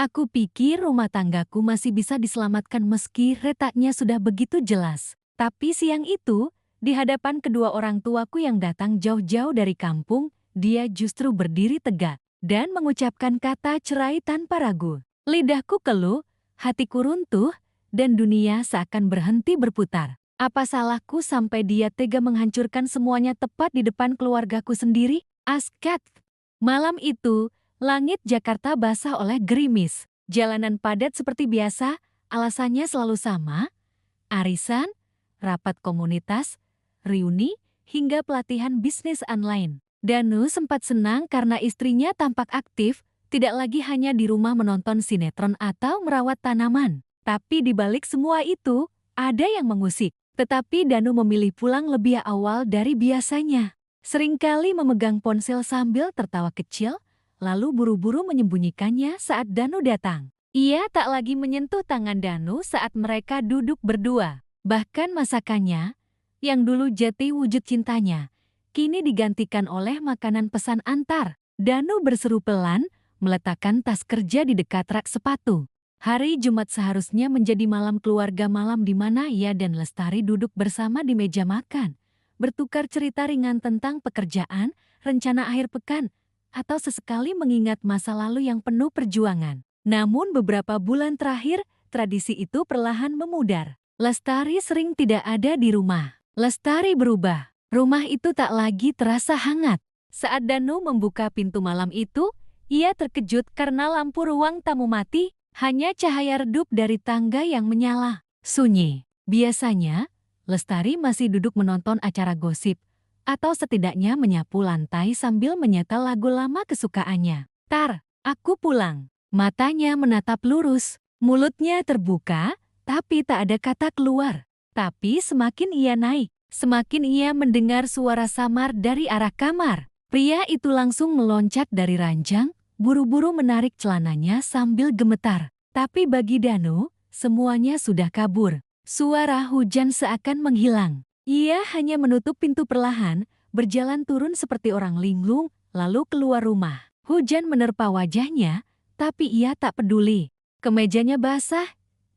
Aku pikir rumah tanggaku masih bisa diselamatkan meski retaknya sudah begitu jelas. Tapi siang itu, di hadapan kedua orang tuaku yang datang jauh-jauh dari kampung, dia justru berdiri tegak dan mengucapkan kata cerai tanpa ragu. Lidahku keluh, hatiku runtuh, dan dunia seakan berhenti berputar. Apa salahku sampai dia tega menghancurkan semuanya tepat di depan keluargaku sendiri? Askat. Malam itu, langit Jakarta basah oleh gerimis. Jalanan padat seperti biasa, alasannya selalu sama. Arisan, rapat komunitas, reuni, hingga pelatihan bisnis online. Danu sempat senang karena istrinya tampak aktif, tidak lagi hanya di rumah menonton sinetron atau merawat tanaman. Tapi di balik semua itu, ada yang mengusik. Tetapi Danu memilih pulang lebih awal dari biasanya. Seringkali memegang ponsel sambil tertawa kecil, lalu buru-buru menyembunyikannya saat Danu datang. Ia tak lagi menyentuh tangan Danu saat mereka duduk berdua. Bahkan masakannya, yang dulu jati wujud cintanya, kini digantikan oleh makanan pesan antar. Danu berseru pelan, meletakkan tas kerja di dekat rak sepatu. Hari Jumat seharusnya menjadi malam keluarga, malam di mana ia dan Lestari duduk bersama di meja makan, bertukar cerita ringan tentang pekerjaan, rencana akhir pekan, atau sesekali mengingat masa lalu yang penuh perjuangan. Namun beberapa bulan terakhir, tradisi itu perlahan memudar. Lestari sering tidak ada di rumah. Lestari berubah. Rumah itu tak lagi terasa hangat. Saat Danu membuka pintu malam itu, ia terkejut karena lampu ruang tamu mati, hanya cahaya redup dari tangga yang menyala. Sunyi. Biasanya, Lestari masih duduk menonton acara gosip, atau setidaknya menyapu lantai sambil menyetel lagu lama kesukaannya. Tar, aku pulang. Matanya menatap lurus, mulutnya terbuka, tapi tak ada kata keluar. Tapi semakin ia naik, semakin ia mendengar suara samar dari arah kamar. Pria itu langsung meloncat dari ranjang, buru-buru menarik celananya sambil gemetar. Tapi bagi Danu, semuanya sudah kabur. Suara hujan seakan menghilang. Ia hanya menutup pintu perlahan, berjalan turun seperti orang linglung, lalu keluar rumah. Hujan menerpa wajahnya, tapi ia tak peduli. Kemejanya basah,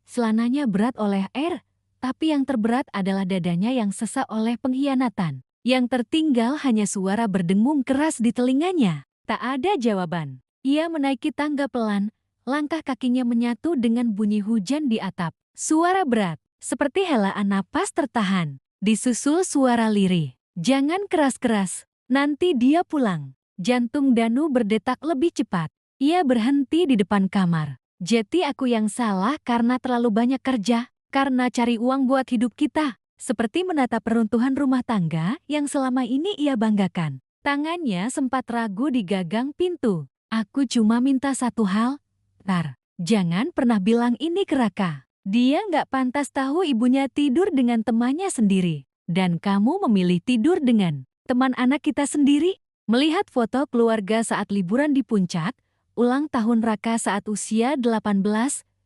celananya berat oleh air, tapi yang terberat adalah dadanya yang sesak oleh pengkhianatan. Yang tertinggal hanya suara berdengung keras di telinganya. Tak ada jawaban. Ia menaiki tangga pelan, langkah kakinya menyatu dengan bunyi hujan di atap. Suara berat, seperti helaan napas tertahan. Disusul suara lirih. Jangan keras-keras, nanti dia pulang. Jantung Danu berdetak lebih cepat. Ia berhenti di depan kamar. Jadi aku yang salah karena terlalu banyak kerja, karena cari uang buat hidup kita. Seperti menatap peruntuhan rumah tangga yang selama ini ia banggakan. Tangannya sempat ragu di gagang pintu. Aku cuma minta satu hal, Tar, jangan pernah bilang ini ke Raka. Dia nggak pantas tahu ibunya tidur dengan temannya sendiri. Dan kamu memilih tidur dengan teman anak kita sendiri. Melihat foto keluarga saat liburan di puncak, ulang tahun Raka saat usia 18,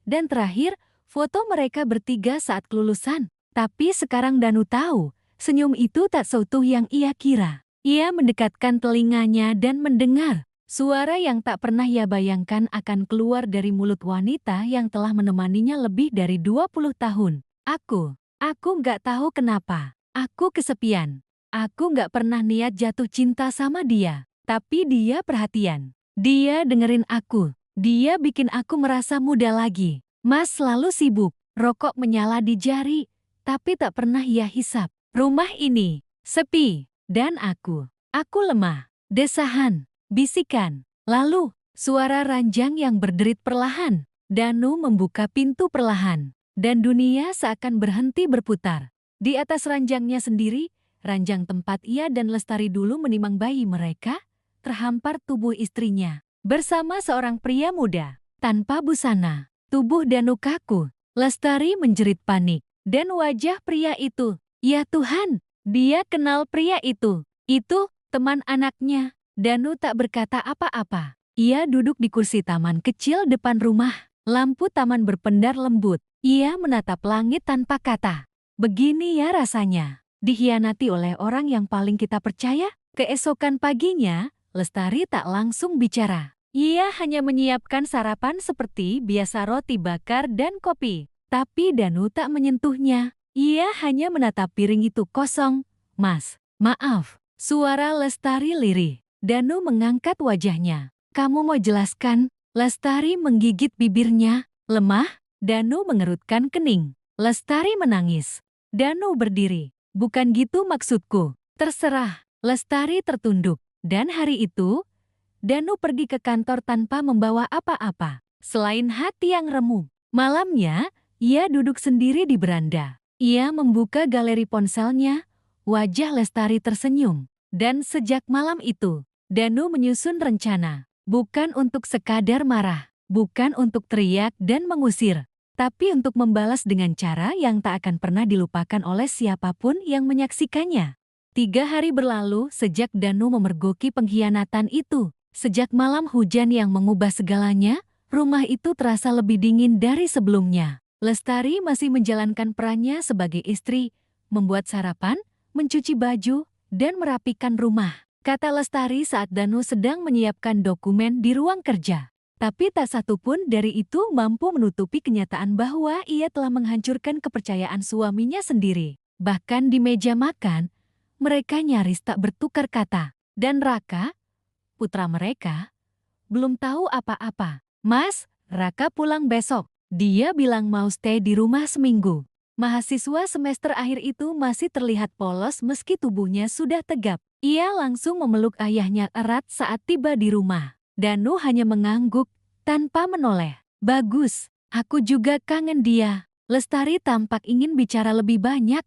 dan terakhir, foto mereka bertiga saat kelulusan. Tapi sekarang Danu tahu, senyum itu tak seutuh yang ia kira. Ia mendekatkan telinganya dan mendengar suara yang tak pernah ia bayangkan akan keluar dari mulut wanita yang telah menemaninya lebih dari 20 tahun. Aku nggak tahu kenapa. Aku kesepian. Aku nggak pernah niat jatuh cinta sama dia. Tapi dia perhatian. Dia dengerin aku. Dia bikin aku merasa muda lagi. Mas selalu sibuk. Rokok menyala di jari. Tapi tak pernah ia hisap. Rumah ini sepi. Dan aku lemah. Desahan. Bisikan. Lalu, suara ranjang yang berderit perlahan. Danu membuka pintu perlahan. Dan dunia seakan berhenti berputar. Di atas ranjangnya sendiri, ranjang tempat ia dan Lestari dulu menimang bayi mereka, terhampar tubuh istrinya. Bersama seorang pria muda, tanpa busana. Tubuh Danu kaku. Lestari menjerit panik. Dan wajah pria itu. Ya Tuhan, dia kenal pria itu. Itu, teman anaknya. Danu tak berkata apa-apa. Ia duduk di kursi taman kecil depan rumah. Lampu taman berpendar lembut. Ia menatap langit tanpa kata. Begini ya rasanya, dikhianati oleh orang yang paling kita percaya. Keesokan paginya, Lestari tak langsung bicara. Ia hanya menyiapkan sarapan seperti biasa roti bakar dan kopi. Tapi Danu tak menyentuhnya. Ia hanya menatap piring itu kosong. Mas, maaf. Suara Lestari lirih. Danu mengangkat wajahnya. Kamu mau jelaskan? Lestari menggigit bibirnya. Lemah, Danu mengerutkan kening. Lestari menangis. Danu berdiri. Bukan gitu maksudku. Terserah. Lestari tertunduk. Dan hari itu, Danu pergi ke kantor tanpa membawa apa-apa, selain hati yang remuk. Malamnya, ia duduk sendiri di beranda. Ia membuka galeri ponselnya, wajah Lestari tersenyum. Dan sejak malam itu, Danu menyusun rencana. Bukan untuk sekadar marah, bukan untuk teriak dan mengusir, tapi untuk membalas dengan cara yang tak akan pernah dilupakan oleh siapapun yang menyaksikannya. 3 hari berlalu sejak Danu memergoki pengkhianatan itu. Sejak malam hujan yang mengubah segalanya, rumah itu terasa lebih dingin dari sebelumnya. Lestari masih menjalankan perannya sebagai istri, membuat sarapan, mencuci baju, dan merapikan rumah. Kata Lestari saat Danu sedang menyiapkan dokumen di ruang kerja. Tapi tak satu pun dari itu mampu menutupi kenyataan bahwa ia telah menghancurkan kepercayaan suaminya sendiri. Bahkan di meja makan, mereka nyaris tak bertukar kata. Dan Raka, putra mereka, belum tahu apa-apa. Mas, Raka pulang besok. Dia bilang mau stay di rumah seminggu. Mahasiswa semester akhir itu masih terlihat polos meski tubuhnya sudah tegap. Ia langsung memeluk ayahnya erat saat tiba di rumah. Danu hanya mengangguk, tanpa menoleh. Bagus, aku juga kangen dia. Lestari tampak ingin bicara lebih banyak,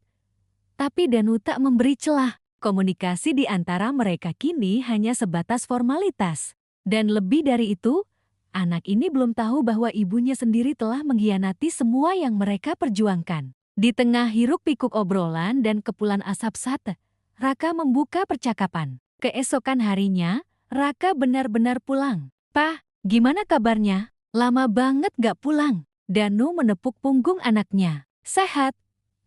tapi Danu tak memberi celah. Komunikasi di antara mereka kini hanya sebatas formalitas. Dan lebih dari itu, anak ini belum tahu bahwa ibunya sendiri telah mengkhianati semua yang mereka perjuangkan. Di tengah hiruk-pikuk obrolan dan kepulan asap sate, Raka membuka percakapan. Keesokan harinya, Raka benar-benar pulang. "Pak, gimana kabarnya? Lama banget gak pulang." Danu menepuk punggung anaknya. "Sehat.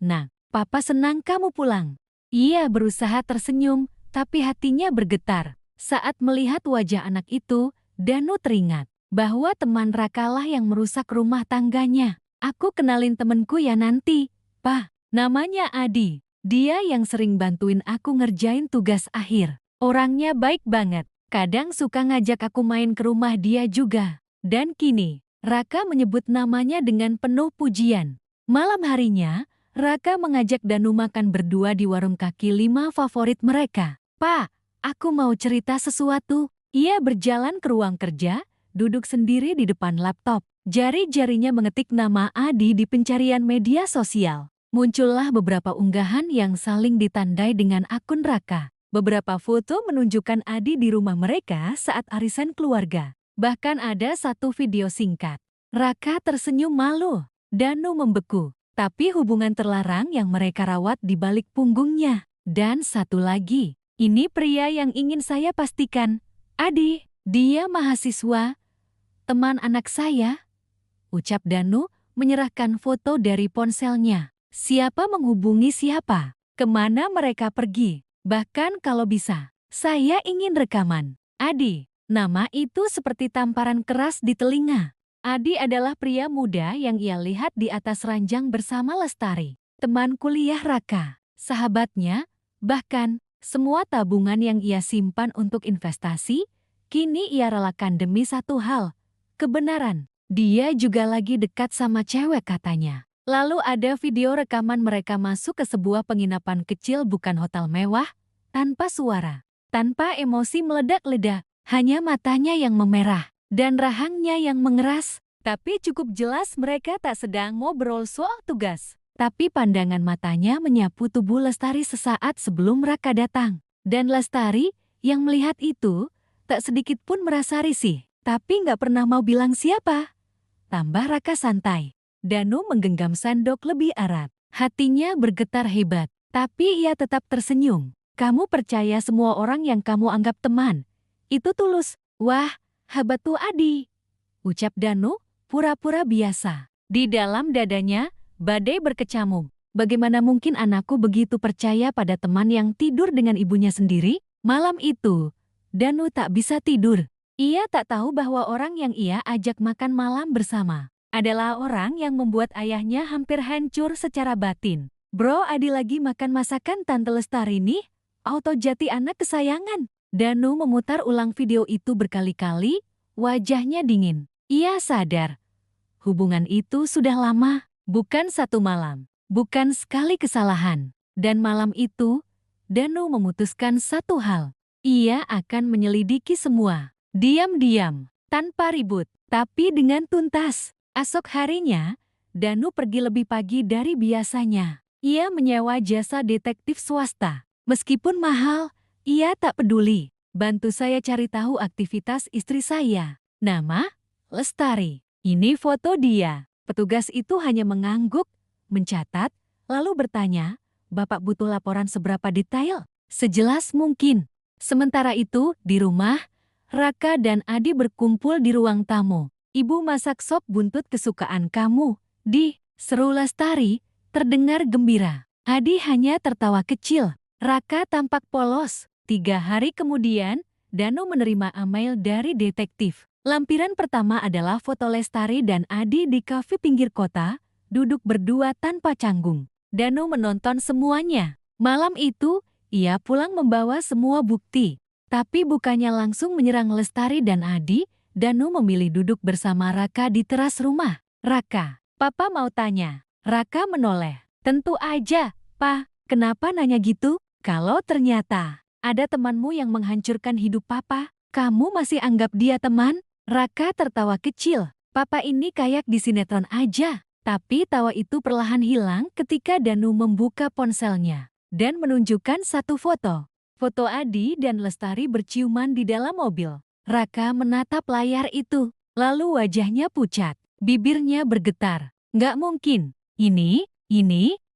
Nah, Papa senang kamu pulang." Ia berusaha tersenyum, tapi hatinya bergetar. Saat melihat wajah anak itu, Danu teringat bahwa teman Raka lah yang merusak rumah tangganya. "Aku kenalin temenku ya nanti, Pak. Namanya Adi. Dia yang sering bantuin aku ngerjain tugas akhir. Orangnya baik banget. Kadang suka ngajak aku main ke rumah dia juga." Dan kini, Raka menyebut namanya dengan penuh pujian. Malam harinya, Raka mengajak Danu makan berdua di warung kaki lima favorit mereka. "Pak, aku mau cerita sesuatu." Ia berjalan ke ruang kerja, duduk sendiri di depan laptop. Jari-jarinya mengetik nama Adi di pencarian media sosial. Muncullah beberapa unggahan yang saling ditandai dengan akun Raka. Beberapa foto menunjukkan Adi di rumah mereka saat arisan keluarga. Bahkan ada satu video singkat. Raka tersenyum malu. Danu membeku. Tapi hubungan terlarang yang mereka rawat di balik punggungnya. Dan satu lagi, ini pria yang ingin saya pastikan. Adi, dia mahasiswa, teman anak saya, ucap Danu menyerahkan foto dari ponselnya. Siapa menghubungi siapa? Kemana mereka pergi? Bahkan kalau bisa, saya ingin rekaman. Adi, nama itu seperti tamparan keras di telinga. Adi adalah pria muda yang ia lihat di atas ranjang bersama Lestari, teman kuliah Raka, sahabatnya, bahkan semua tabungan yang ia simpan untuk investasi, kini ia relakan demi satu hal, kebenaran. Dia juga lagi dekat sama cewek katanya. Lalu ada video rekaman mereka masuk ke sebuah penginapan kecil bukan hotel mewah, tanpa suara, tanpa emosi meledak-ledak, hanya matanya yang memerah dan rahangnya yang mengeras. Tapi cukup jelas mereka tak sedang ngobrol soal tugas. Tapi pandangan matanya menyapu tubuh Lestari sesaat sebelum Raka datang. Dan Lestari yang melihat itu tak sedikit pun merasa risih. Tapi nggak pernah mau bilang siapa. Tambah Raka santai. Danu menggenggam sendok lebih erat. Hatinya bergetar hebat. Tapi ia tetap tersenyum. "Kamu percaya semua orang yang kamu anggap teman. Itu tulus." "Wah, hebat tuh Adi," ucap Danu, pura-pura biasa. Di dalam dadanya, badai berkecamuk. Bagaimana mungkin anakku begitu percaya pada teman yang tidur dengan ibunya sendiri? Malam itu, Danu tak bisa tidur. Ia tak tahu bahwa orang yang ia ajak makan malam bersama adalah orang yang membuat ayahnya hampir hancur secara batin. Bro, Adi lagi makan masakan Tante Lestari nih? Auto Jati anak kesayangan. Danu memutar ulang video itu berkali-kali, wajahnya dingin. Ia sadar, hubungan itu sudah lama, bukan satu malam, bukan sekali kesalahan. Dan malam itu, Danu memutuskan satu hal. Ia akan menyelidiki semua. Diam-diam, tanpa ribut, tapi dengan tuntas. Esok harinya, Danu pergi lebih pagi dari biasanya. Ia menyewa jasa detektif swasta. Meskipun mahal, ia tak peduli. Bantu saya cari tahu aktivitas istri saya. Nama? Lestari. Ini foto dia. Petugas itu hanya mengangguk, mencatat, lalu bertanya, Bapak butuh laporan seberapa detail? Sejelas mungkin. Sementara itu, di rumah, Raka dan Adi berkumpul di ruang tamu. Ibu masak sop buntut kesukaan kamu, Di, seru Lestari, terdengar gembira. Adi hanya tertawa kecil. Raka tampak polos. 3 hari kemudian, Danu menerima email dari detektif. Lampiran pertama adalah foto Lestari dan Adi di kafe pinggir kota, duduk berdua tanpa canggung. Danu menonton semuanya. Malam itu, ia pulang membawa semua bukti. Tapi bukannya langsung menyerang Lestari dan Adi, Danu memilih duduk bersama Raka di teras rumah. Raka, Papa mau tanya. Raka menoleh. Tentu aja, Pa. Kenapa nanya gitu? Kalau ternyata ada temanmu yang menghancurkan hidup Papa, kamu masih anggap dia teman? Raka tertawa kecil. Papa ini kayak di sinetron aja. Tapi tawa itu perlahan hilang ketika Danu membuka ponselnya dan menunjukkan satu foto. Foto Adi dan Lestari berciuman di dalam mobil. Raka menatap layar itu, lalu wajahnya pucat, bibirnya bergetar. Nggak mungkin. Ini,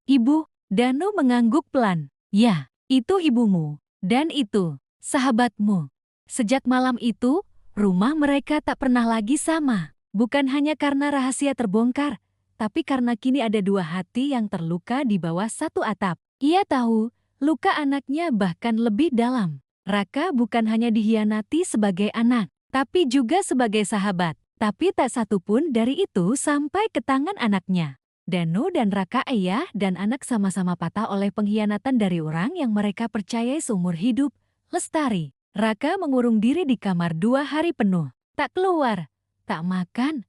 Ibu. Danu mengangguk pelan. Ya, itu ibumu. Dan itu, sahabatmu. Sejak malam itu, rumah mereka tak pernah lagi sama. Bukan hanya karena rahasia terbongkar, tapi karena kini ada 2 hati yang terluka di bawah satu atap. Ia tahu, luka anaknya bahkan lebih dalam. Raka bukan hanya dihianati sebagai anak, tapi juga sebagai sahabat. Tapi tak satu pun dari itu sampai ke tangan anaknya. Danu dan Raka ayah dan anak sama-sama patah oleh pengkhianatan dari orang yang mereka percayai seumur hidup, Lestari. Raka mengurung diri di kamar 2 hari penuh. Tak keluar, tak makan,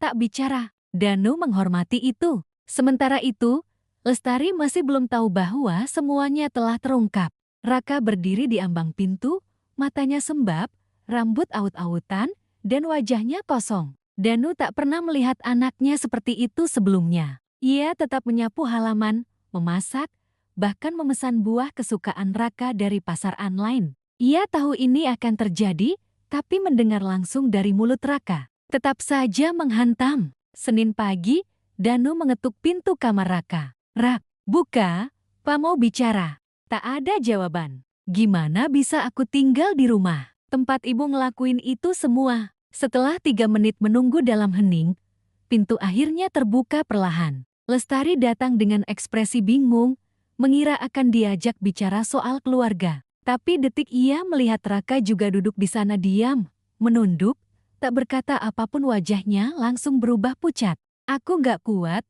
tak bicara. Danu menghormati itu. Sementara itu, Lestari masih belum tahu bahwa semuanya telah terungkap. Raka berdiri di ambang pintu, matanya sembab, rambut aut-autan, dan wajahnya kosong. Danu tak pernah melihat anaknya seperti itu sebelumnya. Ia tetap menyapu halaman, memasak, bahkan memesan buah kesukaan Raka dari pasar online. Ia tahu ini akan terjadi, tapi mendengar langsung dari mulut Raka tetap saja menghantam. Senin pagi, Danu mengetuk pintu kamar Raka. Rak, buka, Pa mau bicara. Tak ada jawaban. Gimana bisa aku tinggal di rumah? Tempat ibu ngelakuin itu semua. Setelah 3 menit menunggu dalam hening, pintu akhirnya terbuka perlahan. Lestari datang dengan ekspresi bingung, mengira akan diajak bicara soal keluarga. Tapi detik ia melihat Raka juga duduk di sana diam, menunduk, tak berkata apapun wajahnya langsung berubah pucat. Aku gak kuat,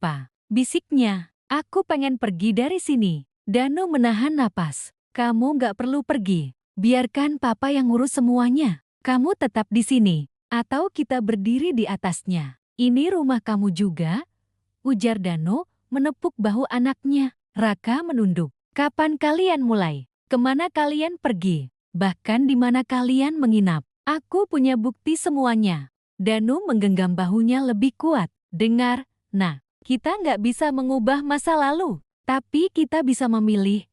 Pa, bisiknya. Aku pengen pergi dari sini. Danu menahan napas. Kamu gak perlu pergi. Biarkan Papa yang ngurus semuanya. Kamu tetap di sini. Atau kita berdiri di atasnya. Ini rumah kamu juga? Ujar Danu, menepuk bahu anaknya. Raka menunduk. Kapan kalian mulai? Kemana kalian pergi? Bahkan di mana kalian menginap? Aku punya bukti semuanya. Danu menggenggam bahunya lebih kuat. Dengar, nah, kita nggak bisa mengubah masa lalu. Tapi kita bisa memilih.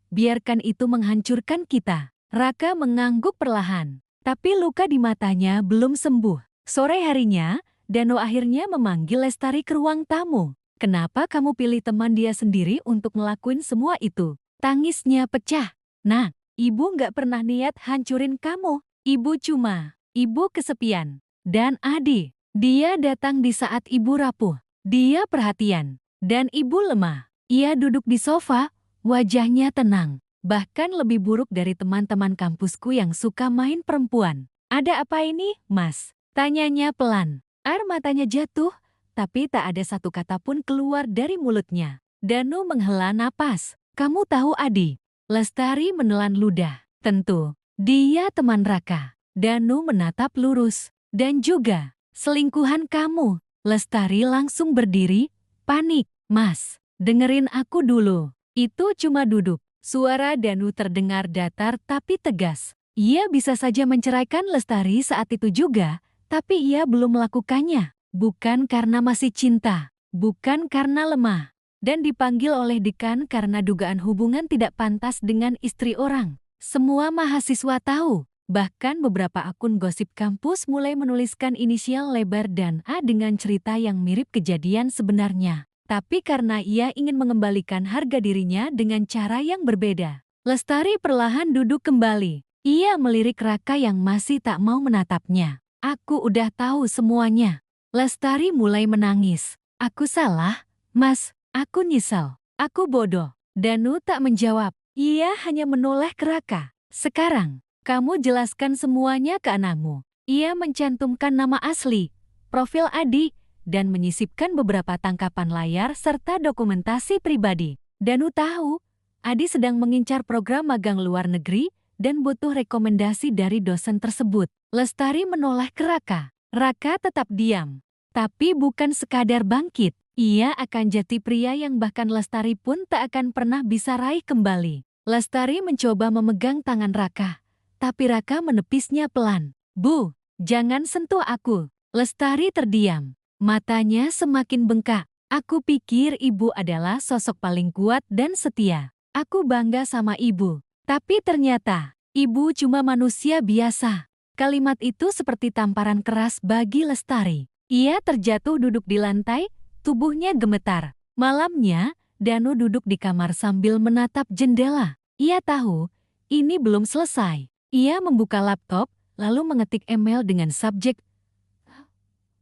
Biarkan itu menghancurkan kita. Raka mengangguk perlahan. Tapi luka di matanya belum sembuh. Sore harinya, Danu akhirnya memanggil Lestari ke ruang tamu. Kenapa kamu pilih teman dia sendiri untuk ngelakuin semua itu? Tangisnya pecah. Nah, ibu nggak pernah niat hancurin kamu. Ibu kesepian. Dan Adi, dia datang di saat ibu rapuh. Dia perhatian. Dan ibu lemah. Ia duduk di sofa, wajahnya tenang. Bahkan lebih buruk dari teman-teman kampusku yang suka main perempuan. Ada apa ini, Mas? Tanyanya pelan. Air matanya jatuh, tapi tak ada satu kata pun keluar dari mulutnya. Danu menghela napas. Kamu tahu Adi? Lestari menelan ludah. Tentu, dia teman Raka. Danu menatap lurus. Dan juga, selingkuhan kamu. Lestari langsung berdiri, panik. Mas, dengerin aku dulu. Itu cuma duduk. Suara Danu terdengar datar tapi tegas. Ia bisa saja menceraikan Lestari saat itu juga, tapi ia belum melakukannya. Bukan karena masih cinta, bukan karena lemah. Dan dipanggil oleh dekan karena dugaan hubungan tidak pantas dengan istri orang. Semua mahasiswa tahu. Bahkan beberapa akun gosip kampus mulai menuliskan inisial lebar dan A dengan cerita yang mirip kejadian sebenarnya. Tapi karena ia ingin mengembalikan harga dirinya dengan cara yang berbeda, Lestari perlahan duduk kembali. Ia melirik Raka yang masih tak mau menatapnya. Aku udah tahu semuanya. Lestari mulai menangis. Aku salah, Mas. Aku nyesal. Aku bodoh. Danu tak menjawab. Ia hanya menoleh ke Raka. Sekarang, kamu jelaskan semuanya ke anakmu. Ia mencantumkan nama asli, profil Adi, dan menyisipkan beberapa tangkapan layar serta dokumentasi pribadi. Danu tahu, Adi sedang mengincar program magang luar negeri dan butuh rekomendasi dari dosen tersebut. Lestari menoleh ke Raka. Raka tetap diam. Tapi bukan sekadar bangkit. Ia akan jati pria yang bahkan Lestari pun tak akan pernah bisa raih kembali. Lestari mencoba memegang tangan Raka. Tapi Raka menepisnya pelan. Bu, jangan sentuh aku. Lestari terdiam. Matanya semakin bengkak. Aku pikir ibu adalah sosok paling kuat dan setia. Aku bangga sama ibu. Tapi ternyata, ibu cuma manusia biasa. Kalimat itu seperti tamparan keras bagi Lestari. Ia terjatuh duduk di lantai, tubuhnya gemetar. Malamnya, Danu duduk di kamar sambil menatap jendela. Ia tahu, ini belum selesai. Ia membuka laptop, lalu mengetik email dengan subjek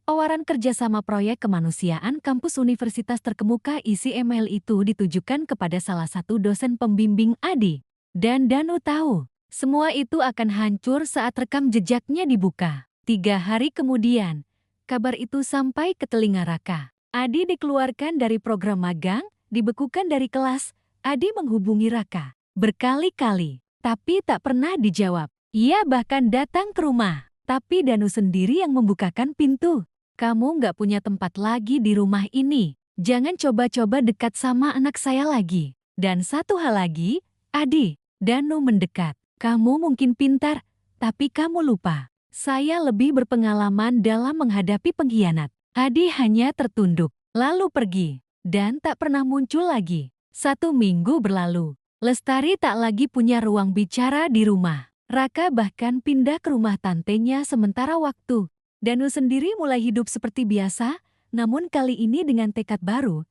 tawaran kerjasama proyek kemanusiaan kampus universitas terkemuka. Isi email itu ditujukan kepada salah satu dosen pembimbing Adi. Dan Danu tahu, semua itu akan hancur saat rekam jejaknya dibuka. 3 hari kemudian, kabar itu sampai ke telinga Raka. Adi dikeluarkan dari program magang, dibekukan dari kelas. Adi menghubungi Raka berkali-kali, tapi tak pernah dijawab. Ia bahkan datang ke rumah, tapi Danu sendiri yang membukakan pintu. Kamu nggak punya tempat lagi di rumah ini. Jangan coba-coba dekat sama anak saya lagi. Dan satu hal lagi, Adi. Danu mendekat. Kamu mungkin pintar, tapi kamu lupa. Saya lebih berpengalaman dalam menghadapi pengkhianat. Adi hanya tertunduk, lalu pergi, dan tak pernah muncul lagi. 1 minggu berlalu. Lestari tak lagi punya ruang bicara di rumah. Raka bahkan pindah ke rumah tantenya sementara waktu. Danu sendiri mulai hidup seperti biasa, namun kali ini dengan tekad baru.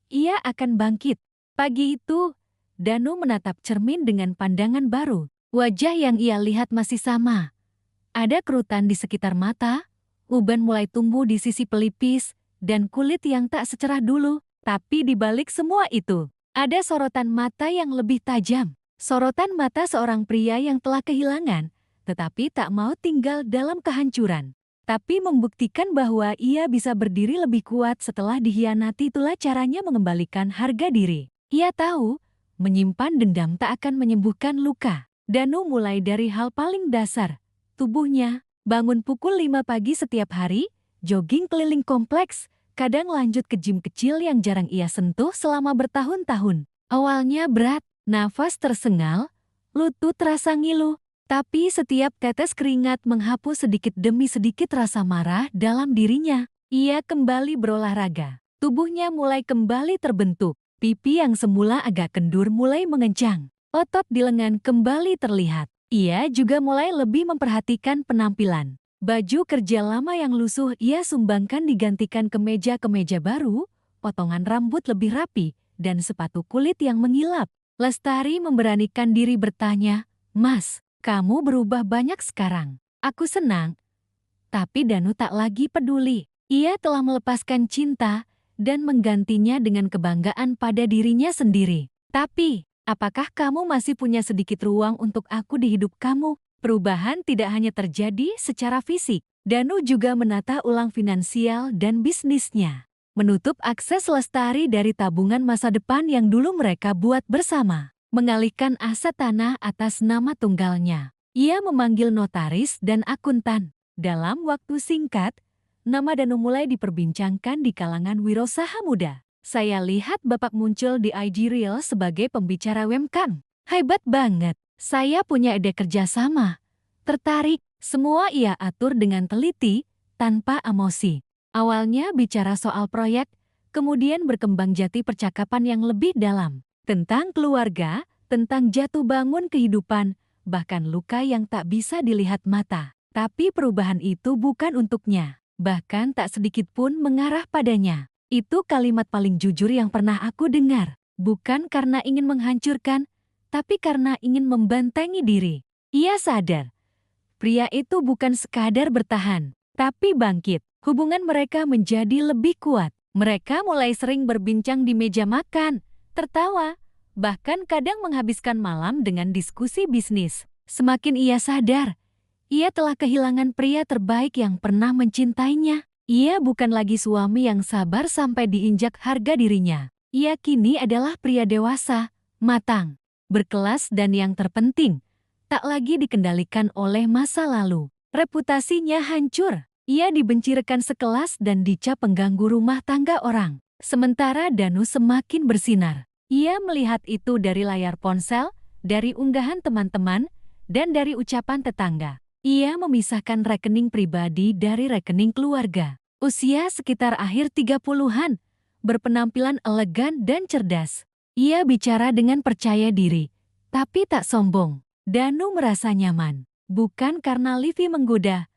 Ia akan bangkit. Pagi itu, Danu menatap cermin dengan pandangan baru. Wajah yang ia lihat masih sama. Ada kerutan di sekitar mata, uban mulai tumbuh di sisi pelipis, dan kulit yang tak secerah dulu. Tapi di balik semua itu, ada sorotan mata yang lebih tajam. Sorotan mata seorang pria yang telah kehilangan, tetapi tak mau tinggal dalam kehancuran. Tapi membuktikan bahwa ia bisa berdiri lebih kuat setelah dikhianati. Itulah caranya mengembalikan harga diri. Ia tahu, menyimpan dendam tak akan menyembuhkan luka. Danu mulai dari hal paling dasar. Tubuhnya, bangun pukul 5 pagi setiap hari, jogging keliling kompleks, kadang lanjut ke gym kecil yang jarang ia sentuh selama bertahun-tahun. Awalnya berat, nafas tersengal, lutut terasa ngilu. Tapi setiap tetes keringat menghapus sedikit demi sedikit rasa marah dalam dirinya. Ia kembali berolahraga. Tubuhnya mulai kembali terbentuk. Pipi yang semula agak kendur mulai mengencang. Otot di lengan kembali terlihat. Ia juga mulai lebih memperhatikan penampilan. Baju kerja lama yang lusuh ia sumbangkan digantikan kemeja-kemeja baru, potongan rambut lebih rapi, dan sepatu kulit yang mengilap. Lestari memberanikan diri bertanya, "Mas, kamu berubah banyak sekarang." Aku senang. Tapi Danu tak lagi peduli. Ia telah melepaskan cinta dan menggantinya dengan kebanggaan pada dirinya sendiri. Tapi, Apakah kamu masih punya sedikit ruang untuk aku di hidup kamu? Perubahan tidak hanya terjadi secara fisik. Danu juga menata ulang finansial dan bisnisnya. Menutup akses Lestari dari tabungan masa depan yang dulu mereka buat bersama. Mengalihkan aset tanah atas nama tunggalnya. Ia memanggil notaris dan akuntan. Dalam waktu singkat, nama Danu mulai diperbincangkan di kalangan wirausaha muda. Saya lihat Bapak muncul di IG Reel sebagai pembicara webcam. Hebat banget. Saya punya ide kerjasama. Tertarik. Semua ia atur dengan teliti, tanpa emosi. Awalnya bicara soal proyek, kemudian berkembang jati percakapan yang lebih dalam. Tentang keluarga, tentang jatuh bangun kehidupan, bahkan luka yang tak bisa dilihat mata. Tapi perubahan itu bukan untuknya. Bahkan tak sedikit pun mengarah padanya. Itu kalimat paling jujur yang pernah aku dengar. Bukan karena ingin menghancurkan, tapi karena ingin membentengi diri. Ia sadar. Pria itu bukan sekadar bertahan, tapi bangkit. Hubungan mereka menjadi lebih kuat. Mereka mulai sering berbincang di meja makan, tertawa, bahkan kadang menghabiskan malam dengan diskusi bisnis. Semakin ia sadar, ia telah kehilangan pria terbaik yang pernah mencintainya. Ia bukan lagi suami yang sabar sampai diinjak harga dirinya. Ia kini adalah pria dewasa, matang, berkelas dan yang terpenting, tak lagi dikendalikan oleh masa lalu. Reputasinya hancur. Ia dibenci rekan sekelas dan dicap pengganggu rumah tangga orang. Sementara Danu semakin bersinar. Ia melihat itu dari layar ponsel, dari unggahan teman-teman, dan dari ucapan tetangga. Ia memisahkan rekening pribadi dari rekening keluarga. Usia sekitar akhir 30-an, berpenampilan elegan dan cerdas. Ia bicara dengan percaya diri, tapi tak sombong. Danu merasa nyaman, bukan karena Livi menggoda,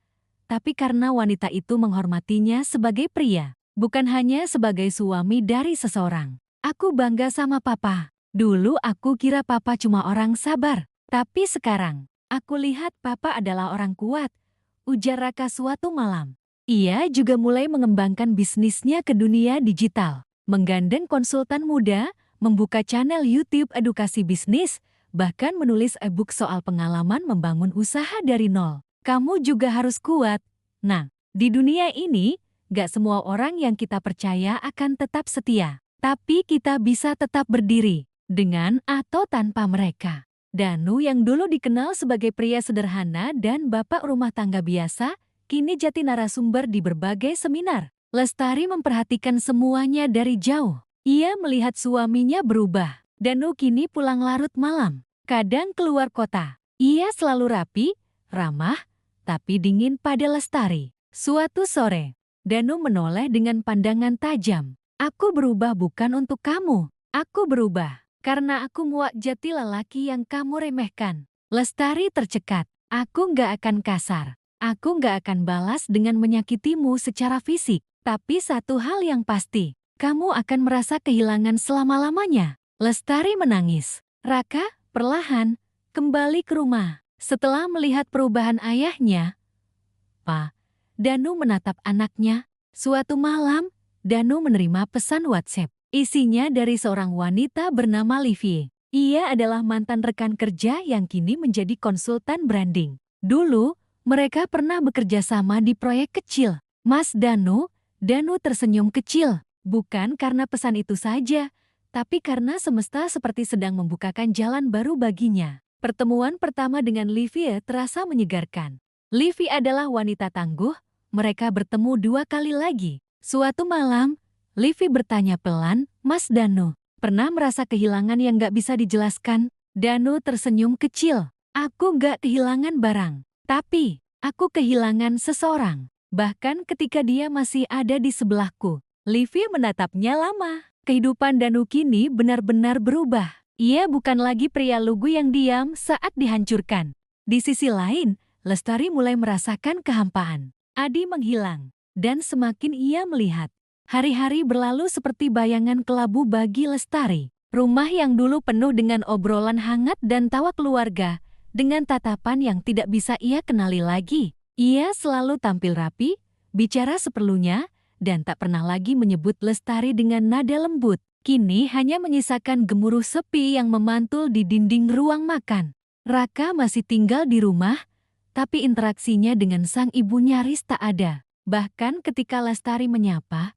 tapi karena wanita itu menghormatinya sebagai pria, bukan hanya sebagai suami dari seseorang. Aku bangga sama papa. Dulu aku kira papa cuma orang sabar, tapi sekarang, aku lihat papa adalah orang kuat, ujar Raka suatu malam. Ia juga mulai mengembangkan bisnisnya ke dunia digital, menggandeng konsultan muda, membuka channel YouTube edukasi bisnis, bahkan menulis e-book soal pengalaman membangun usaha dari nol. Kamu juga harus kuat. Nah, di dunia ini, gak semua orang yang kita percaya akan tetap setia. Tapi kita bisa tetap berdiri, dengan atau tanpa mereka. Danu yang dulu dikenal sebagai pria sederhana dan bapak rumah tangga biasa, kini jadi narasumber di berbagai seminar. Lestari memperhatikan semuanya dari jauh. Ia melihat suaminya berubah. Danu kini pulang larut malam, kadang keluar kota. Ia selalu rapi, ramah, tapi dingin pada Lestari. Suatu sore, Danu menoleh dengan pandangan tajam. Aku berubah bukan untuk kamu. Aku berubah karena aku muak jati lelaki yang kamu remehkan. Lestari tercekat. Aku gak akan kasar. Aku gak akan balas dengan menyakitimu secara fisik. Tapi satu hal yang pasti, kamu akan merasa kehilangan selama-lamanya. Lestari menangis. Raka, perlahan, kembali ke rumah. Setelah melihat perubahan ayahnya, Pa, Danu menatap anaknya. Suatu malam, Danu menerima pesan WhatsApp. Isinya dari seorang wanita bernama Livie. Ia adalah mantan rekan kerja yang kini menjadi konsultan branding. Dulu, mereka pernah bekerja sama di proyek kecil. Mas Danu tersenyum kecil. Bukan karena pesan itu saja, tapi karena semesta seperti sedang membukakan jalan baru baginya. Pertemuan pertama dengan Livie terasa menyegarkan. Livie adalah wanita tangguh, mereka bertemu 2 kali lagi. Suatu malam, Livie bertanya pelan, Mas Danu, pernah merasa kehilangan yang gak bisa dijelaskan? Danu tersenyum kecil. Aku gak kehilangan barang, tapi aku kehilangan seseorang. Bahkan ketika dia masih ada di sebelahku. Livie menatapnya lama. Kehidupan Danu kini benar-benar berubah. Ia bukan lagi pria lugu yang diam saat dihancurkan. Di sisi lain, Lestari mulai merasakan kehampaan. Adi menghilang, dan semakin ia melihat. Hari-hari berlalu seperti bayangan kelabu bagi Lestari. Rumah yang dulu penuh dengan obrolan hangat dan tawa keluarga, dengan tatapan yang tidak bisa ia kenali lagi. Ia selalu tampil rapi, bicara seperlunya, dan tak pernah lagi menyebut Lestari dengan nada lembut. Kini hanya menyisakan gemuruh sepi yang memantul di dinding ruang makan. Raka masih tinggal di rumah, tapi interaksinya dengan sang ibu nyaris tak ada. Bahkan ketika Lestari menyapa,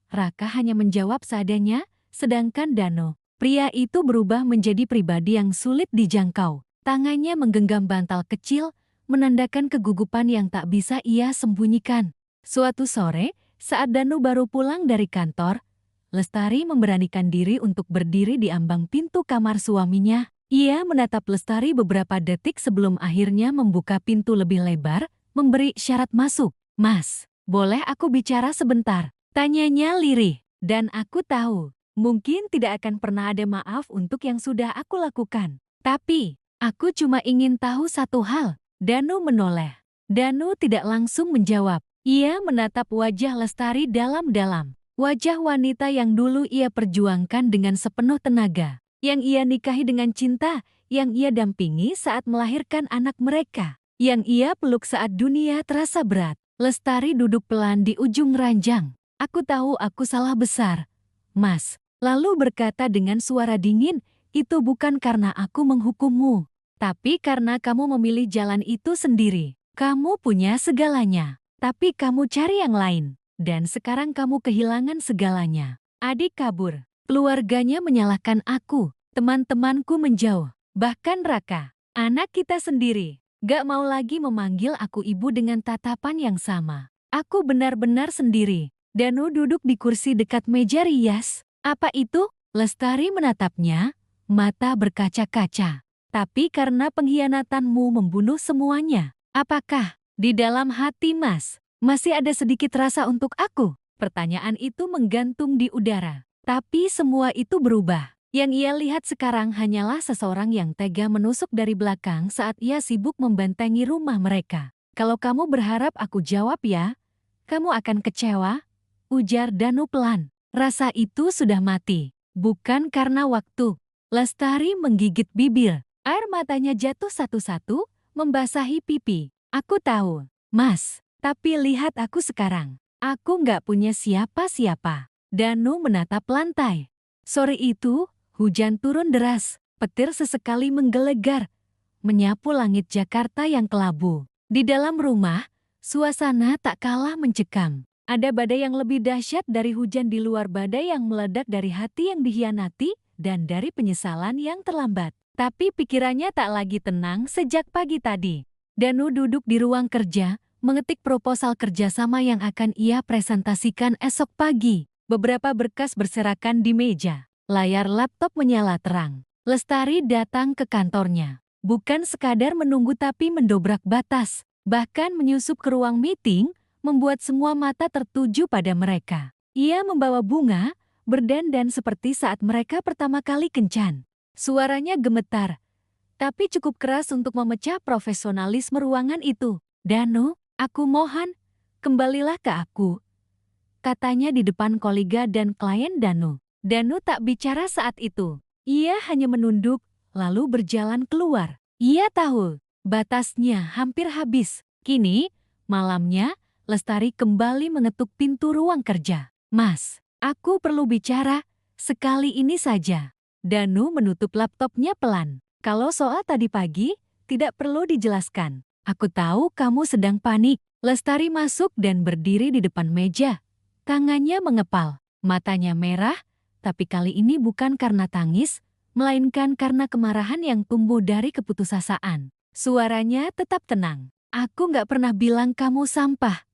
Raka hanya menjawab seadanya, sedangkan Dano, pria itu berubah menjadi pribadi yang sulit dijangkau. Tangannya menggenggam bantal kecil, menandakan kegugupan yang tak bisa ia sembunyikan. Suatu sore, saat Danu baru pulang dari kantor, Lestari memberanikan diri untuk berdiri di ambang pintu kamar suaminya. Ia menatap Lestari beberapa detik sebelum akhirnya membuka pintu lebih lebar, memberi syarat masuk. "Mas, boleh aku bicara sebentar?" Tanyanya lirih. Dan aku tahu, mungkin tidak akan pernah ada maaf untuk yang sudah aku lakukan. Tapi, aku cuma ingin tahu satu hal. Danu menoleh. Danu tidak langsung menjawab. Ia menatap wajah Lestari dalam-dalam. Wajah wanita yang dulu ia perjuangkan dengan sepenuh tenaga. Yang ia nikahi dengan cinta, yang ia dampingi saat melahirkan anak mereka. Yang ia peluk saat dunia terasa berat. Lestari duduk pelan di ujung ranjang. "Aku tahu aku salah besar, Mas." Lalu berkata dengan suara dingin, "Itu bukan karena aku menghukummu, tapi karena kamu memilih jalan itu sendiri. Kamu punya segalanya, tapi kamu cari yang lain. Dan sekarang kamu kehilangan segalanya. Adik kabur, keluarganya menyalahkan aku, teman-temanku menjauh, bahkan Raka, anak kita sendiri, gak mau lagi memanggil aku ibu dengan tatapan yang sama. Aku benar-benar sendiri." Danu duduk di kursi dekat meja rias. "Apa itu?" Lestari menatapnya, mata berkaca-kaca. "Tapi karena pengkhianatanmu membunuh semuanya. Apakah di dalam hati Mas masih ada sedikit rasa untuk aku?" Pertanyaan itu menggantung di udara. Tapi semua itu berubah. Yang ia lihat sekarang hanyalah seseorang yang tega menusuk dari belakang saat ia sibuk membentengi rumah mereka. "Kalau kamu berharap aku jawab ya, kamu akan kecewa," ujar Danu pelan. "Rasa itu sudah mati, bukan karena waktu." Lestari menggigit bibir. Air matanya jatuh satu-satu, membasahi pipi. "Aku tahu, Mas, tapi lihat aku sekarang. Aku nggak punya siapa-siapa." Danu menatap lantai. Sore itu, hujan turun deras. Petir sesekali menggelegar, menyapu langit Jakarta yang kelabu. Di dalam rumah, suasana tak kalah mencekam. Ada badai yang lebih dahsyat dari hujan, di luar badai yang meledak dari hati yang dikhianati dan dari penyesalan yang terlambat. Tapi pikirannya tak lagi tenang sejak pagi tadi. Danu duduk di ruang kerja, mengetik proposal kerjasama yang akan ia presentasikan esok pagi. Beberapa berkas berserakan di meja. Layar laptop menyala terang. Lestari datang ke kantornya. Bukan sekadar menunggu tapi mendobrak batas. Bahkan menyusup ke ruang meeting, membuat semua mata tertuju pada mereka. Ia membawa bunga, berdandan seperti saat mereka pertama kali kencan. Suaranya gemetar, tapi cukup keras untuk memecah profesionalisme ruangan itu. "Danu, aku mohon, kembalilah ke aku," katanya di depan kolega dan klien Danu. Danu tak bicara saat itu. Ia hanya menunduk, lalu berjalan keluar. Ia tahu, batasnya hampir habis. Kini, malamnya, Lestari kembali mengetuk pintu ruang kerja. "Mas, aku perlu bicara, sekali ini saja." Danu menutup laptopnya pelan. "Kalau soal tadi pagi, tidak perlu dijelaskan. Aku tahu kamu sedang panik." Lestari masuk dan berdiri di depan meja. Tangannya mengepal, matanya merah, tapi kali ini bukan karena tangis, melainkan karena kemarahan yang tumbuh dari keputusasaan. Suaranya tetap tenang. "Aku gak pernah bilang kamu sampah,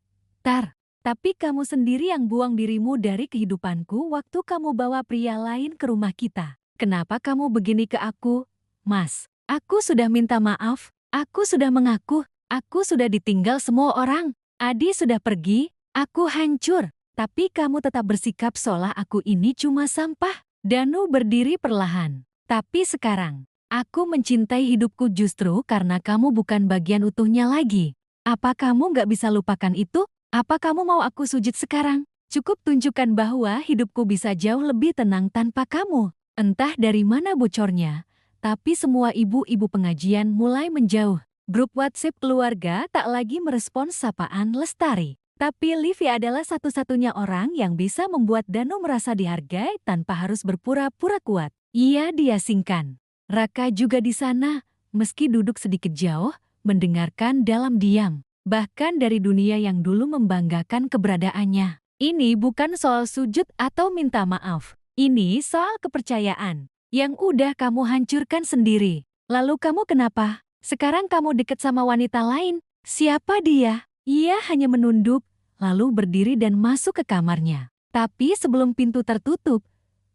Tar. Tapi kamu sendiri yang buang dirimu dari kehidupanku waktu kamu bawa pria lain ke rumah kita. Kenapa kamu begini ke aku? Mas, aku sudah minta maaf, aku sudah mengaku, aku sudah ditinggal semua orang. Adi sudah pergi, aku hancur. Tapi kamu tetap bersikap seolah aku ini cuma sampah." Danu berdiri perlahan. "Tapi sekarang, aku mencintai hidupku justru karena kamu bukan bagian utuhnya lagi. Apa kamu gak bisa lupakan itu? Apa kamu mau aku sujud sekarang? Cukup tunjukkan bahwa hidupku bisa jauh lebih tenang tanpa kamu." Entah dari mana bocornya, tapi semua ibu-ibu pengajian mulai menjauh. Grup WhatsApp keluarga tak lagi merespons sapaan Lestari. Tapi Livi adalah satu-satunya orang yang bisa membuat Danu merasa dihargai tanpa harus berpura-pura kuat. Ia diasingkan. Raka juga di sana, meski duduk sedikit jauh, mendengarkan dalam diam. Bahkan dari dunia yang dulu membanggakan keberadaannya. Ini bukan soal sujud atau minta maaf. Ini soal kepercayaan yang udah kamu hancurkan sendiri. Lalu kamu kenapa? Sekarang kamu deket sama wanita lain. Siapa dia? Ia hanya menunduk, lalu berdiri dan masuk ke kamarnya. Tapi sebelum pintu tertutup,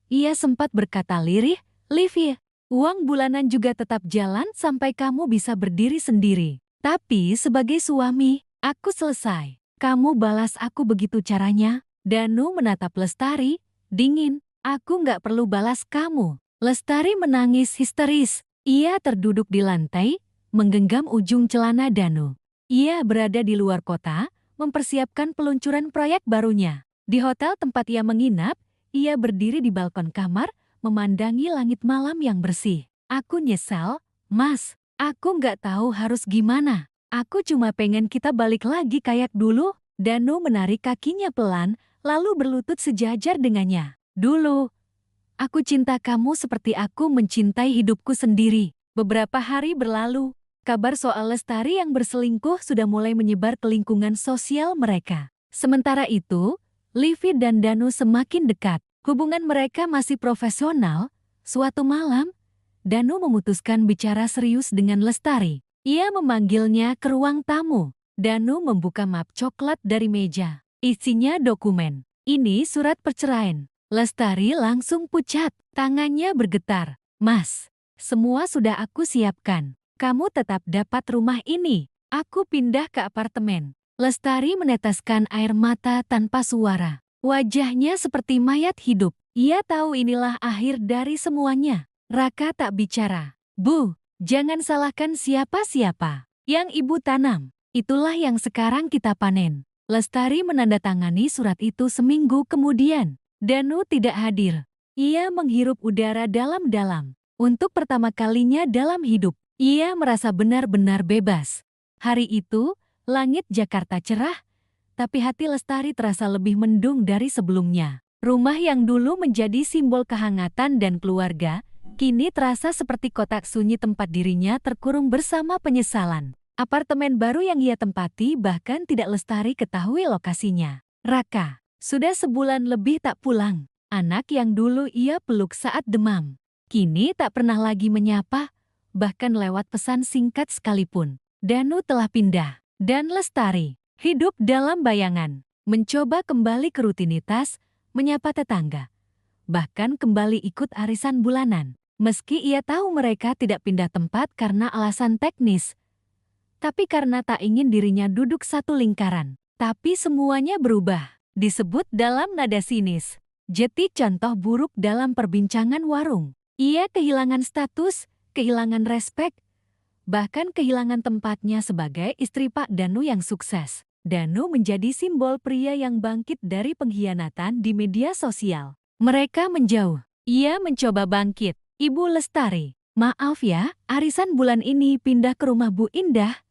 ia sempat berkata lirih, "Livi, uang bulanan juga tetap jalan sampai kamu bisa berdiri sendiri. Tapi sebagai suami, aku selesai. Kamu balas aku begitu caranya?" Danu menatap Lestari, dingin. "Aku nggak perlu balas kamu." Lestari menangis histeris. Ia terduduk di lantai, menggenggam ujung celana Danu. Ia berada di luar kota, mempersiapkan peluncuran proyek barunya. Di hotel tempat ia menginap, ia berdiri di balkon kamar, memandangi langit malam yang bersih. "Aku nyesal, Mas. Aku nggak tahu harus gimana. Aku cuma pengen kita balik lagi kayak dulu." Danu menarik kakinya pelan, lalu berlutut sejajar dengannya. "Dulu, aku cinta kamu seperti aku mencintai hidupku sendiri." Beberapa hari berlalu. Kabar soal Lestari yang berselingkuh sudah mulai menyebar ke lingkungan sosial mereka. Sementara itu, Livi dan Danu semakin dekat. Hubungan mereka masih profesional. Suatu malam, Danu memutuskan bicara serius dengan Lestari. Ia memanggilnya ke ruang tamu. Danu membuka map coklat dari meja. Isinya dokumen. "Ini surat perceraian." Lestari langsung pucat. Tangannya bergetar. "Mas, semua sudah aku siapkan. Kamu tetap dapat rumah ini. Aku pindah ke apartemen." Lestari meneteskan air mata tanpa suara. Wajahnya seperti mayat hidup. Ia tahu inilah akhir dari semuanya. Raka tak bicara. "Bu, jangan salahkan siapa-siapa. Yang ibu tanam, itulah yang sekarang kita panen." Lestari menandatangani surat itu seminggu kemudian. Danu tidak hadir. Ia menghirup udara dalam-dalam. Untuk pertama kalinya dalam hidup, ia merasa benar-benar bebas. Hari itu, langit Jakarta cerah, tapi hati Lestari terasa lebih mendung dari sebelumnya. Rumah yang dulu menjadi simbol kehangatan dan keluarga, kini terasa seperti kotak sunyi tempat dirinya terkurung bersama penyesalan. Apartemen baru yang ia tempati bahkan tidak Lestari ketahui lokasinya. Raka, sudah sebulan lebih tak pulang. Anak yang dulu ia peluk saat demam, kini tak pernah lagi menyapa, bahkan lewat pesan singkat sekalipun. Danu telah pindah, dan Lestari hidup dalam bayangan, mencoba kembali ke rutinitas, menyapa tetangga, bahkan kembali ikut arisan bulanan. Meski ia tahu mereka tidak pindah tempat karena alasan teknis, tapi karena tak ingin dirinya duduk satu lingkaran. Tapi semuanya berubah, disebut dalam nada sinis. Jadi contoh buruk dalam perbincangan warung. Ia kehilangan status, kehilangan respek, bahkan kehilangan tempatnya sebagai istri Pak Danu yang sukses. Danu menjadi simbol pria yang bangkit dari pengkhianatan di media sosial. Mereka menjauh. Ia mencoba bangkit. "Ibu Lestari, maaf ya, arisan bulan ini pindah ke rumah Bu Indah,"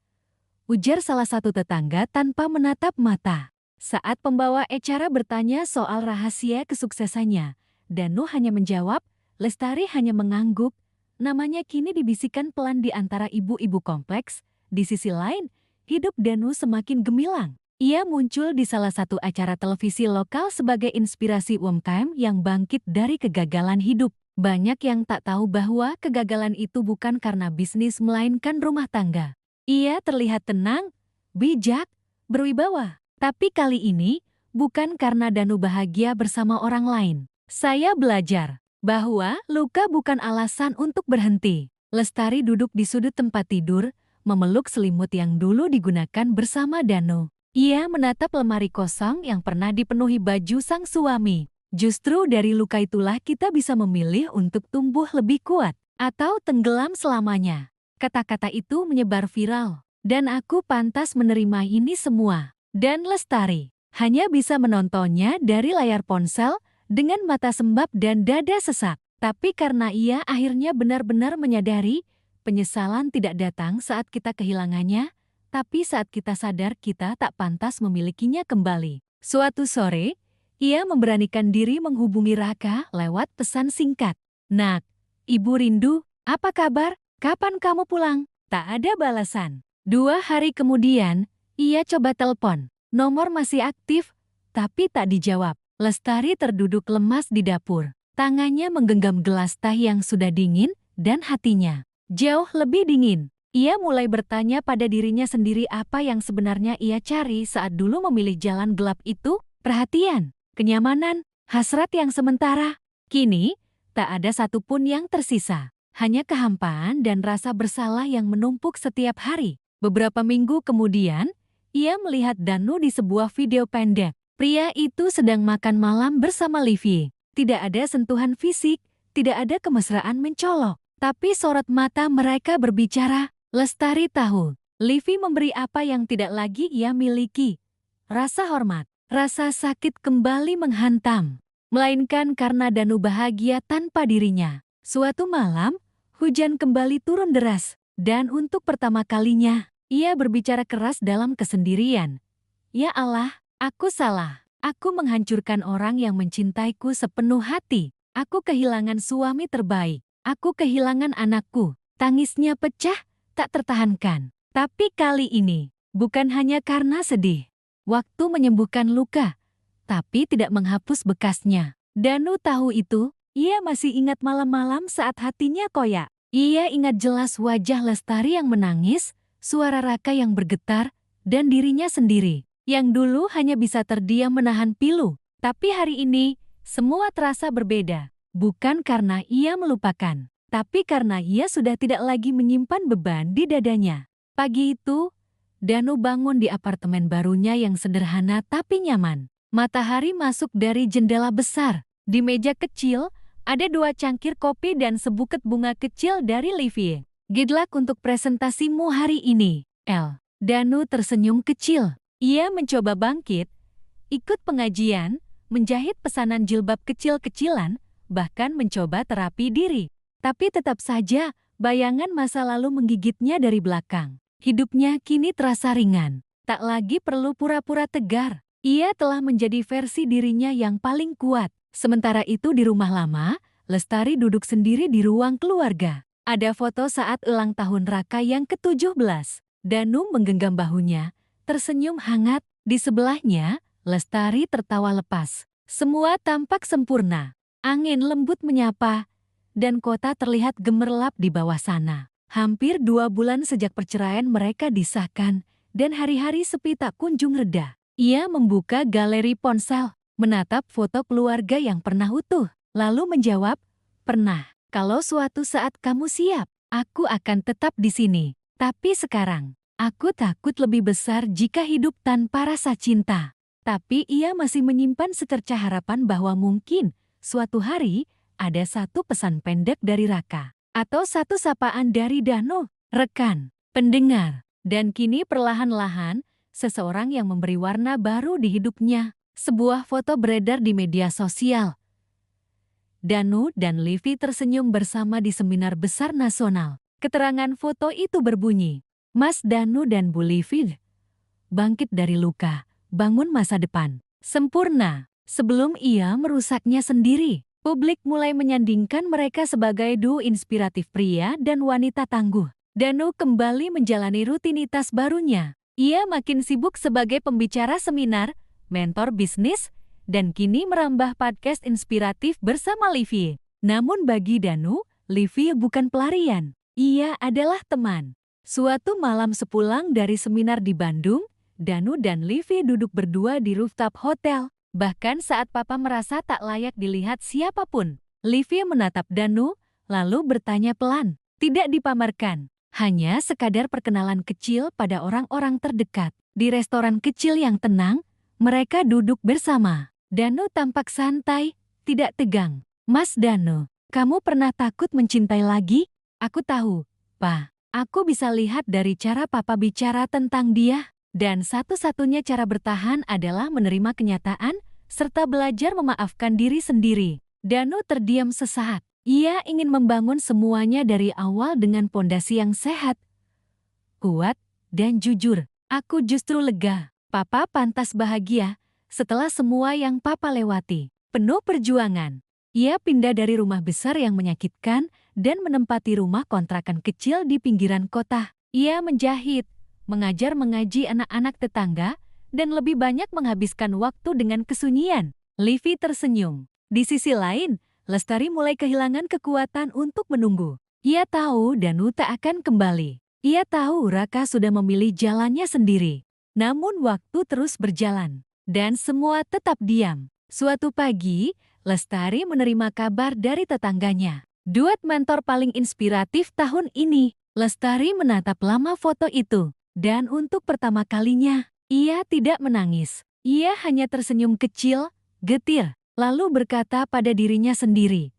ujar salah satu tetangga tanpa menatap mata. Saat pembawa acara bertanya soal rahasia kesuksesannya, Danu hanya menjawab, Lestari hanya mengangguk. Namanya kini dibisikkan pelan di antara ibu-ibu kompleks. Di sisi lain, hidup Danu semakin gemilang. Ia muncul di salah satu acara televisi lokal sebagai inspirasi UMKM yang bangkit dari kegagalan hidup. Banyak yang tak tahu bahwa kegagalan itu bukan karena bisnis melainkan rumah tangga. Ia terlihat tenang, bijak, berwibawa. Tapi kali ini, bukan karena Danu bahagia bersama orang lain. Saya belajar bahwa luka bukan alasan untuk berhenti. Lestari duduk di sudut tempat tidur, memeluk selimut yang dulu digunakan bersama Danu. Ia menatap lemari kosong yang pernah dipenuhi baju sang suami. Justru dari luka itulah kita bisa memilih untuk tumbuh lebih kuat atau tenggelam selamanya. Kata-kata itu menyebar viral, dan aku pantas menerima ini semua. Dan Lestari hanya bisa menontonnya dari layar ponsel, dengan mata sembab dan dada sesak. Tapi karena ia akhirnya benar-benar menyadari, penyesalan tidak datang saat kita kehilangannya, tapi saat kita sadar kita tak pantas memilikinya kembali. Suatu sore, ia memberanikan diri menghubungi Raka lewat pesan singkat. "Nak, Ibu rindu, apa kabar? Kapan kamu pulang?" Tak ada balasan. 2 hari kemudian, ia coba telepon. Nomor masih aktif, tapi tak dijawab. Lestari terduduk lemas di dapur. Tangannya menggenggam gelas teh yang sudah dingin dan hatinya jauh lebih dingin. Ia mulai bertanya pada dirinya sendiri apa yang sebenarnya ia cari saat dulu memilih jalan gelap itu, perhatian, kenyamanan, hasrat yang sementara. Kini, tak ada satupun yang tersisa. Hanya kehampaan dan rasa bersalah yang menumpuk setiap hari. Beberapa minggu kemudian, ia melihat Danu di sebuah video pendek. Pria itu sedang makan malam bersama Livie. Tidak ada sentuhan fisik, tidak ada kemesraan mencolok. Tapi sorot mata mereka berbicara. Lestari tahu, Livie memberi apa yang tidak lagi ia miliki. Rasa hormat, rasa sakit kembali menghantam. Melainkan karena Danu bahagia tanpa dirinya. Suatu malam, hujan kembali turun deras. Dan untuk pertama kalinya, ia berbicara keras dalam kesendirian. "Ya Allah, aku salah. Aku menghancurkan orang yang mencintaiku sepenuh hati. Aku kehilangan suami terbaik. Aku kehilangan anakku." Tangisnya pecah, tak tertahankan. Tapi kali ini, bukan hanya karena sedih. Waktu menyembuhkan luka, tapi tidak menghapus bekasnya. Danu tahu itu, ia masih ingat malam-malam saat hatinya koyak. Ia ingat jelas wajah Lestari yang menangis, suara Raka yang bergetar, dan dirinya sendiri, yang dulu hanya bisa terdiam menahan pilu. Tapi hari ini, semua terasa berbeda. Bukan karena ia melupakan, tapi karena ia sudah tidak lagi menyimpan beban di dadanya. Pagi itu, Danu bangun di apartemen barunya yang sederhana tapi nyaman. Matahari masuk dari jendela besar. Di meja kecil, ada 2 cangkir kopi dan sebuket bunga kecil dari Livie. "Good luck untuk presentasimu hari ini, El." Danu tersenyum kecil. Ia mencoba bangkit, ikut pengajian, menjahit pesanan jilbab kecil-kecilan, bahkan mencoba terapi diri. Tapi tetap saja, bayangan masa lalu menggigitnya dari belakang. Hidupnya kini terasa ringan. Tak lagi perlu pura-pura tegar. Ia telah menjadi versi dirinya yang paling kuat. Sementara itu di rumah lama, Lestari duduk sendiri di ruang keluarga. Ada foto saat ulang tahun Raka yang ke-17. Danu menggenggam bahunya, tersenyum hangat. Di sebelahnya, Lestari tertawa lepas. Semua tampak sempurna. Angin lembut menyapa, dan kota terlihat gemerlap di bawah sana. Hampir 2 bulan sejak perceraian mereka disahkan, dan hari-hari sepi tak kunjung reda. Ia membuka galeri ponsel, menatap foto keluarga yang pernah utuh, lalu menjawab, "Pernah. Kalau suatu saat kamu siap, aku akan tetap di sini. Tapi sekarang, aku takut lebih besar jika hidup tanpa rasa cinta." Tapi ia masih menyimpan secerca harapan bahwa mungkin suatu hari ada satu pesan pendek dari Raka, atau satu sapaan dari Danu, rekan, pendengar. Dan kini perlahan-lahan, seseorang yang memberi warna baru di hidupnya. Sebuah foto beredar di media sosial. Danu dan Livie tersenyum bersama di seminar besar nasional. Keterangan foto itu berbunyi, "Mas Danu dan Bu Livie bangkit dari luka, bangun masa depan sempurna." Sebelum ia merusaknya sendiri, publik mulai menyandingkan mereka sebagai duo inspiratif pria dan wanita tangguh. Danu kembali menjalani rutinitas barunya. Ia makin sibuk sebagai pembicara seminar, mentor bisnis, dan kini merambah podcast inspiratif bersama Livie. Namun bagi Danu, Livie bukan pelarian. Ia adalah teman. Suatu malam sepulang dari seminar di Bandung, Danu dan Livie duduk berdua di rooftop hotel. Bahkan saat papa merasa tak layak dilihat siapapun, Livie menatap Danu, lalu bertanya pelan, tidak dipamerkan, hanya sekadar perkenalan kecil pada orang-orang terdekat. Di restoran kecil yang tenang, mereka duduk bersama. Danu tampak santai, tidak tegang. "Mas Danu, kamu pernah takut mencintai lagi?" "Aku tahu, Pa. Aku bisa lihat dari cara papa bicara tentang dia. Dan satu-satunya cara bertahan adalah menerima kenyataan, serta belajar memaafkan diri sendiri." Danu terdiam sesaat. Ia ingin membangun semuanya dari awal dengan pondasi yang sehat, kuat, dan jujur. Aku justru lega. Papa pantas bahagia setelah semua yang Papa lewati. Penuh perjuangan. Ia pindah dari rumah besar yang menyakitkan dan menempati rumah kontrakan kecil di pinggiran kota. Ia menjahit, mengajar mengaji anak-anak tetangga, dan lebih banyak menghabiskan waktu dengan kesunyian. Livi tersenyum. Di sisi lain, Lestari mulai kehilangan kekuatan untuk menunggu. Ia tahu Danu tak akan kembali. Ia tahu Raka sudah memilih jalannya sendiri. Namun waktu terus berjalan, dan semua tetap diam. Suatu pagi, Lestari menerima kabar dari tetangganya. Duet mentor paling inspiratif tahun ini. Lestari menatap lama foto itu. Dan untuk pertama kalinya, ia tidak menangis. Ia hanya tersenyum kecil, getir, lalu berkata pada dirinya sendiri.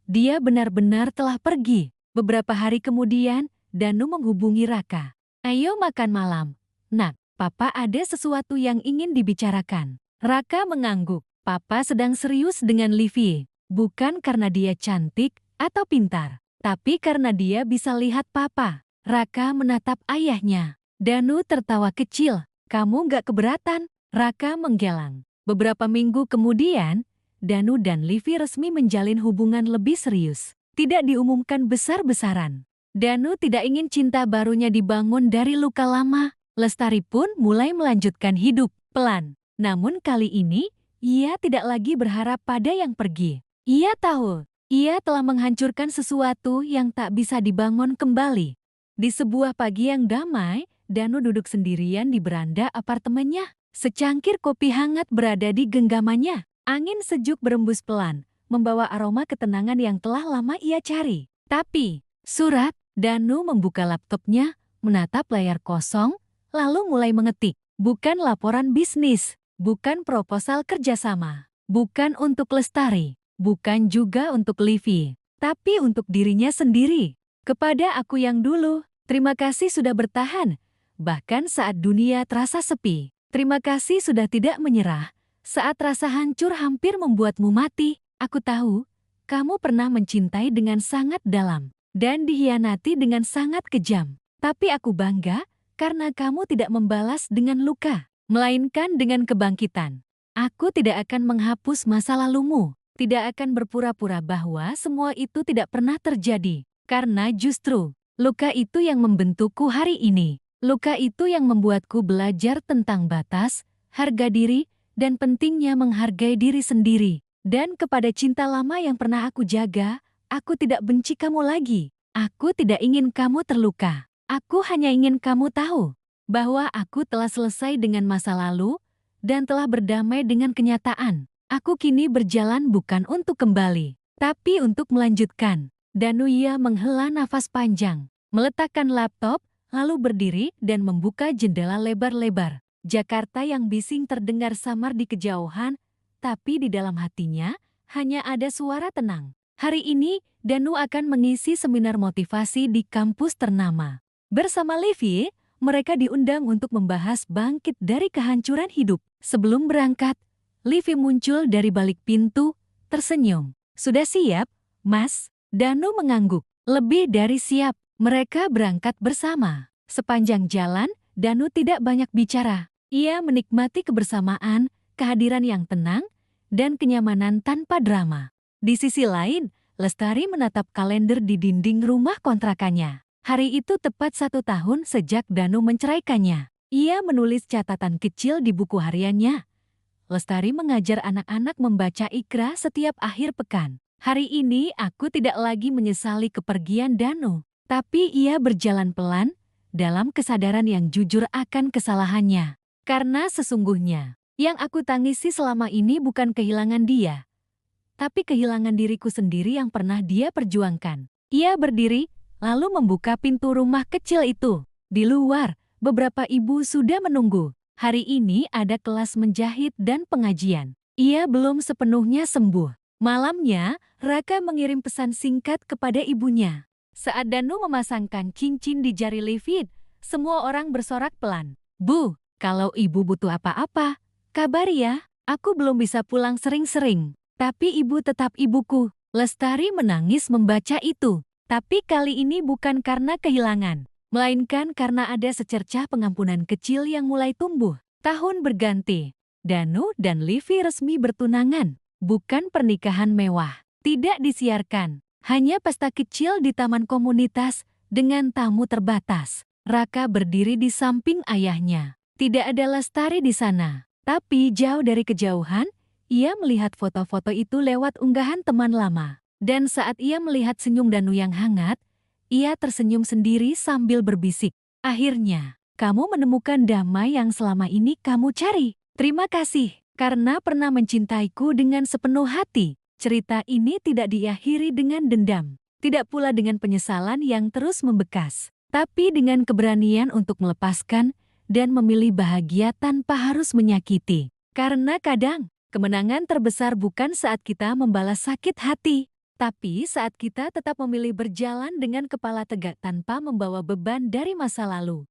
Dia benar-benar telah pergi. Beberapa hari kemudian, Danu menghubungi Raka. Ayo makan malam. Nak, Papa ada sesuatu yang ingin dibicarakan. Raka mengangguk. Papa sedang serius dengan Livi. Bukan karena dia cantik atau pintar, tapi karena dia bisa lihat Papa. Raka menatap ayahnya. Danu tertawa kecil. Kamu gak keberatan? Raka menggelang. Beberapa minggu kemudian, Danu dan Livi resmi menjalin hubungan lebih serius. Tidak diumumkan besar-besaran. Danu tidak ingin cinta barunya dibangun dari luka lama. Lestari pun mulai melanjutkan hidup pelan. Namun kali ini, ia tidak lagi berharap pada yang pergi. Ia tahu, ia telah menghancurkan sesuatu yang tak bisa dibangun kembali. Di sebuah pagi yang damai, Danu duduk sendirian di beranda apartemennya. Secangkir kopi hangat berada di genggamannya. Angin sejuk berembus pelan, membawa aroma ketenangan yang telah lama ia cari. Tapi, surat, Danu membuka laptopnya, menatap layar kosong, lalu mulai mengetik. Bukan laporan bisnis, bukan proposal kerjasama, bukan untuk Lestari, bukan juga untuk Livi, tapi untuk dirinya sendiri. Kepada aku yang dulu, terima kasih sudah bertahan, bahkan saat dunia terasa sepi. Terima kasih sudah tidak menyerah, saat rasa hancur hampir membuatmu mati. Aku tahu, kamu pernah mencintai dengan sangat dalam, dan dikhianati dengan sangat kejam. Tapi aku bangga, karena kamu tidak membalas dengan luka, melainkan dengan kebangkitan. Aku tidak akan menghapus masa lalumu, tidak akan berpura-pura bahwa semua itu tidak pernah terjadi. Karena justru, luka itu yang membentukku hari ini. Luka itu yang membuatku belajar tentang batas, harga diri, dan pentingnya menghargai diri sendiri. Dan kepada cinta lama yang pernah aku jaga, aku tidak benci kamu lagi. Aku tidak ingin kamu terluka. Aku hanya ingin kamu tahu bahwa aku telah selesai dengan masa lalu dan telah berdamai dengan kenyataan. Aku kini berjalan bukan untuk kembali, tapi untuk melanjutkan. Danuya menghela nafas panjang, meletakkan laptop, lalu berdiri dan membuka jendela lebar-lebar. Jakarta yang bising terdengar samar di kejauhan, tapi di dalam hatinya hanya ada suara tenang. Hari ini, Danu akan mengisi seminar motivasi di kampus ternama. Bersama Livi, mereka diundang untuk membahas bangkit dari kehancuran hidup. Sebelum berangkat, Livi muncul dari balik pintu, tersenyum. Sudah siap, Mas? Danu mengangguk. Lebih dari siap. Mereka berangkat bersama. Sepanjang jalan, Danu tidak banyak bicara. Ia menikmati kebersamaan, kehadiran yang tenang, dan kenyamanan tanpa drama. Di sisi lain, Lestari menatap kalender di dinding rumah kontrakannya. Hari itu tepat 1 tahun sejak Danu menceraikannya. Ia menulis catatan kecil di buku hariannya. Lestari mengajar anak-anak membaca Iqra setiap akhir pekan. Hari ini aku tidak lagi menyesali kepergian Danu, tapi ia berjalan pelan dalam kesadaran yang jujur akan kesalahannya. Karena sesungguhnya, yang aku tangisi selama ini bukan kehilangan dia, tapi kehilangan diriku sendiri yang pernah dia perjuangkan. Ia berdiri, lalu membuka pintu rumah kecil itu. Di luar, beberapa ibu sudah menunggu. Hari ini ada kelas menjahit dan pengajian. Ia belum sepenuhnya sembuh. Malamnya, Raka mengirim pesan singkat kepada ibunya. Saat Danu memasangkan cincin di jari Livi, semua orang bersorak pelan. Bu, kalau ibu butuh apa-apa, kabari ya. Aku belum bisa pulang sering-sering, tapi ibu tetap ibuku. Lestari menangis membaca itu. Tapi kali ini bukan karena kehilangan. melainkan karena ada secercah pengampunan kecil yang mulai tumbuh. Tahun berganti. Danu dan Livi resmi bertunangan, bukan pernikahan mewah. Tidak disiarkan, hanya pesta kecil di taman komunitas dengan tamu terbatas. Raka berdiri di samping ayahnya. Tidak ada Lestari di sana, tapi jauh dari kejauhan, ia melihat foto-foto itu lewat unggahan teman lama. Dan saat ia melihat senyum Danu yang hangat, ia tersenyum sendiri sambil berbisik. Akhirnya, kamu menemukan damai yang selama ini kamu cari. Terima kasih, karena pernah mencintaiku dengan sepenuh hati. Cerita ini tidak diakhiri dengan dendam, tidak pula dengan penyesalan yang terus membekas, tapi dengan keberanian untuk melepaskan dan memilih bahagia tanpa harus menyakiti. Karena kadang, kemenangan terbesar bukan saat kita membalas sakit hati, tapi saat kita tetap memilih berjalan dengan kepala tegak tanpa membawa beban dari masa lalu.